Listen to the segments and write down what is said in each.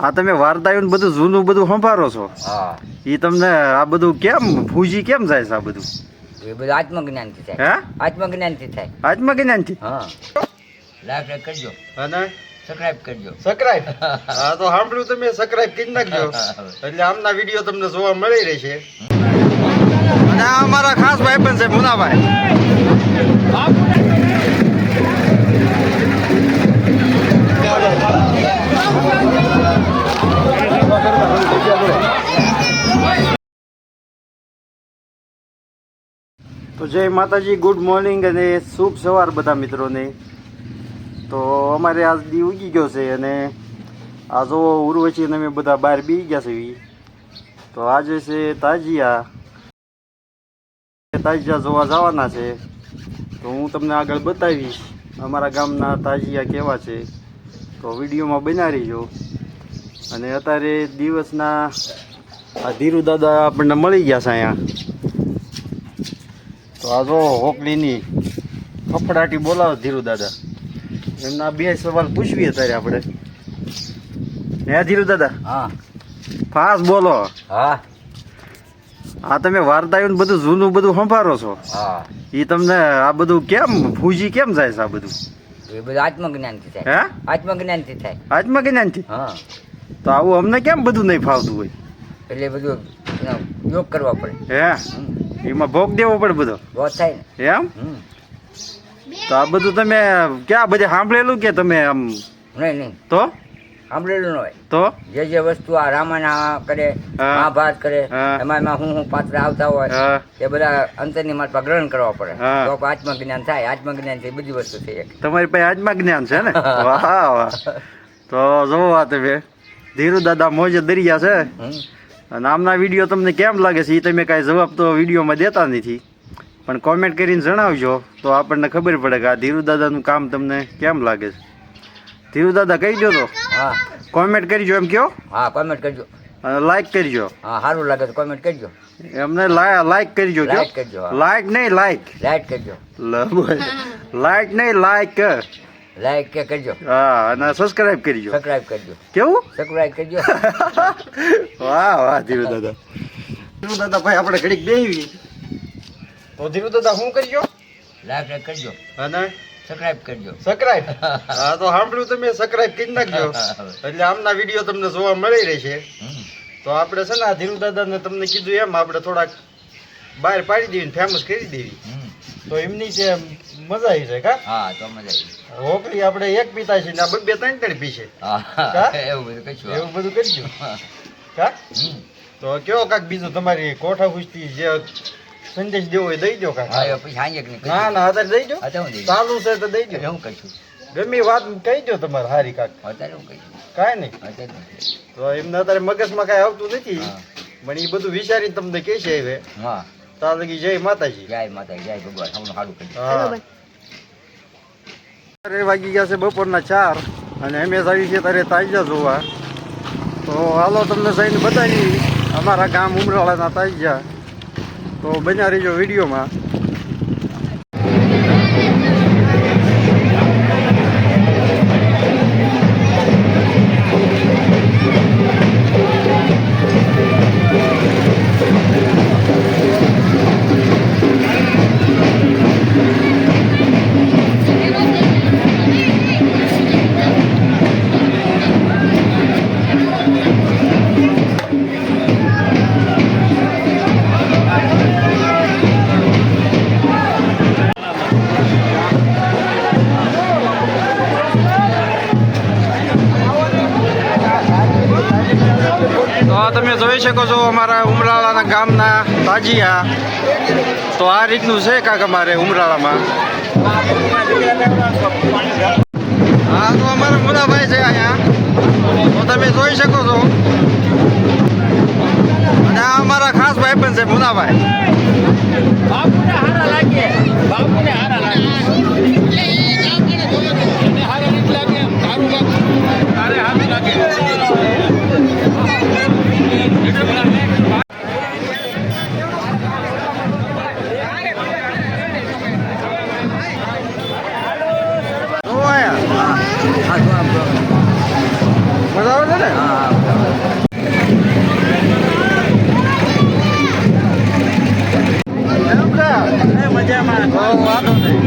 આ તમે વાર્તાઓ બધું જૂનું બધું સંભાળો છો. હા એ તમને આ બધું કેમ ભૂજી કેમ જાય છે આ બધું? એ બધું આત્મજ્ઞાનથી થાય. હે આત્મજ્ઞાનથી થાય. આત્મજ્ઞાનથી? હા લાઈક કરજો અને સબસ્ક્રાઇબ કરજો. સબસ્ક્રાઇબ હા તો સાંભળ્યું તમે સબસ્ક્રાઇબ કરી નાખજો એટલે આમના વિડીયો તમને જોવા મળી રહેશે. અને આ અમારા ખાસ ભાઈબંધ છે મુનાભાઈ. તો જય માતાજી, ગુડ મોર્નિંગ અને શુભ સવાર બધા મિત્રોને. તો અમારે આજ દી ઉગી ગયો છે અને આ જો ઉર્વશી અને અમે બધા બહાર બી ગયા છે. તો આજે છે તાજિયા જોવા જવાના છે. તો હું તમને આગળ બતાવીશ અમારા ગામના તાજિયા કેવા છે. તો વિડીયોમાં બના રહીજો. અને અત્યારે દિવસના આ ધીરુ દાદા આપણને મળી ગયા છે અહીંયા. તો આ જો હોકલીની ફફડાટી બોલાવો ધીરુ દાદા. એમના બે સવાલ પૂછવી અત્યારે આપણે. હે ધીરુ દાદા? હા ફાસ્ટ બોલો. હા આ તમે વાર્તાઓ બધું જૂનું બધું સંભાળો છો. હા એ તમને આ બધું કેમ ભૂજી કેમ જાય છે આ બધું? એ બધું આત્મજ્ઞાનથી થાય. હે આત્મજ્ઞાનથી થાય. આત્મજ્ઞાનથી? હા તો આવું અમને કેમ બધું નહીં ફાવતું હોય? એટલે બધું એનો યોગ કરવા પડે. હે એમાં ભોગ દેવો પડે બધો બહુ થાય ને. એમ? તો આ બધું તમે ક્યાં બધે સાંભળેલું કે તમે આમ? નહીં તો સાંભળેલું ન હોય. તો જે વસ્તુ આ રામાયણ કરે, હા. મહાભારત કરે, હા. એમાં હું પાત્ર આવતા હોય હા. એ બધા અંતરની માત્ર ગ્રહણ કરવા પડે. હા. તો આત્મજ્ઞાન થાય. આત્મજ્ઞાન થી બધી વસ્તુ થઈ શકે. તમારી પાસે આજમાં જ્ઞાન છે ને? વાહ વાહ. તો જોવો આ તમે ધીરુ દાદા મોજે દરિયા છે. અને આમના વિડીયો તમને કેમ લાગે છે એ તમે કાંઈ જવાબ તો વિડીયોમાં દેતા નથી, પણ કોમેન્ટ કરીને જણાવજો તો આપણને ખબર પડે કે આ ધીરુ દાદાનું કામ તમને કેમ લાગે છે. ધીરુ દાદા કહી દો તો હા કોમેન્ટ કરજો એમ કહો. હા કોમેન્ટ કરજો. અને લાઈક કરજો. હા સારું લાગે તો કોમેન્ટ કરજો. એમને લાઈક કરજો. લાઈક કરજો. હા. લાઈક નહીં લાઈક. લાઈક કરજો. લાઈક નહીં લાઈક. લાઈક કે કરજો. હા અને સબસ્ક્રાઇબ કરજો. સબસ્ક્રાઇબ કરજો. કેવું? સબસ્ક્રાઇબ કરજો. વાહ વાહ ધીરુ દાદા. ધીરુ દાદા ભાઈ આપણે ઘડીક બેહી. તો ધીરુ દાદા શું કરજો? લાઈક કરજો અને સબસ્ક્રાઇબ કરજો. સબસ્ક્રાઇબ હા તો સાંભળ્યું તમે સબસ્ક્રાઇબ કરી નાખજો એટલે આમના વિડીયો તમને જોવા મળી રહેશે. તો આપણે છે ને આ ધીરુ દાદાને તમને કીધું એમ આપણે થોડાક બહાર પાડી દેવી, ફેમસ કરી દેવી. તો એમની છે મજા આવી જાય કા? હા તો મજા આવી. હોકલી આપણે એક પીતા છે ને આ બે ત્રણ ત્રણ પીશે. હા એવું બધું કશું. એવું બધું કરજો કા? તો કયો કાક બીજું તમારી કોઠા ખુશતી જે સંદેશ દેવો હોય દઈ દો કાક. હા પછી સાંજે ના ના અત્યારે દઈ દો. અત્યારે હું દઈ ચાલુ છે તો દઈ દો. હું કહીશું. ગમે એ વાત કહી દો તમારે હારી કાક. અત્યારે હું કહીશું. કાંઈ નહીં. અત્યારે તો એમને અત્યારે મગજમાં કાંઈ આવતું નથી, હા. પણ એ બધું વિચારીને તમને કહે છે હવે. હા તાર લગી જય માતાજી. જય માતા જય ભગવાન આપણું સારું કરજો. હા વાગી ગયા છે બપોરના 4 અને અમે આવી છે તારે તાજિયા જોવા. તો હાલો તમને જઈને બતાવી અમારા ગામ ઉમરાળાના તાજિયા. તો બન્યા રહીજો વિડીયોમાં. તો આ તમે જોઈ શકો છો અમારા ઉમરાળાના ગામના તાજિયા. તો આ રીતનું છે કાંક અમારે ઉમરાળામાં. હા તો અમારા મુનાભાઈ છે અહીંયા. તો તમે જોઈ શકો છો. અને આ અમારા ખાસ ભાઈબંધ છે મુનાભાઈ. બાપુને હારા લાગે. બાપુને હારા લાગે. મજા આવે છે ને? હા મજામાં તો વાંધો નહીં.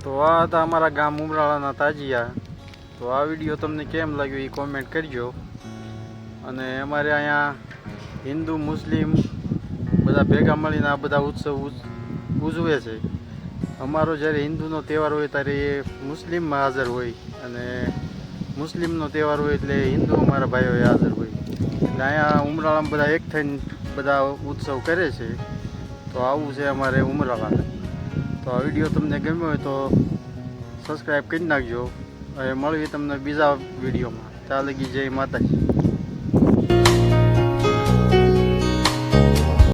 તો આ હતા અમારા ગામ ઉમરાળાના તાજિયા. તો આ વિડીયો તમને કેમ લાગ્યો એ કોમેન્ટ કરજો. અને અમારે અહીંયા હિન્દુ મુસ્લિમ બધા ભેગા મળીને આ બધા ઉત્સવ ઉજવે છે. અમારો જ્યારે હિન્દુનો તહેવાર હોય ત્યારે એ મુસ્લિમમાં હાજર હોય, અને મુસ્લિમનો તહેવાર હોય એટલે હિન્દુ અમારા ભાઈઓ હાજર હોય. એટલે અહીંયા ઉમરાળામાં બધા એક થઈને બધા ઉત્સવ કરે છે. તો આવું છે અમારે ઉમરાળા. તો આ વિડીયો તમને ગમ્યો હોય તો સબસ્ક્રાઈબ કરી નાખજો. હવે મળીએ તમને બીજા વિડીયોમાં. ત્યાં લગી જય માતાજી.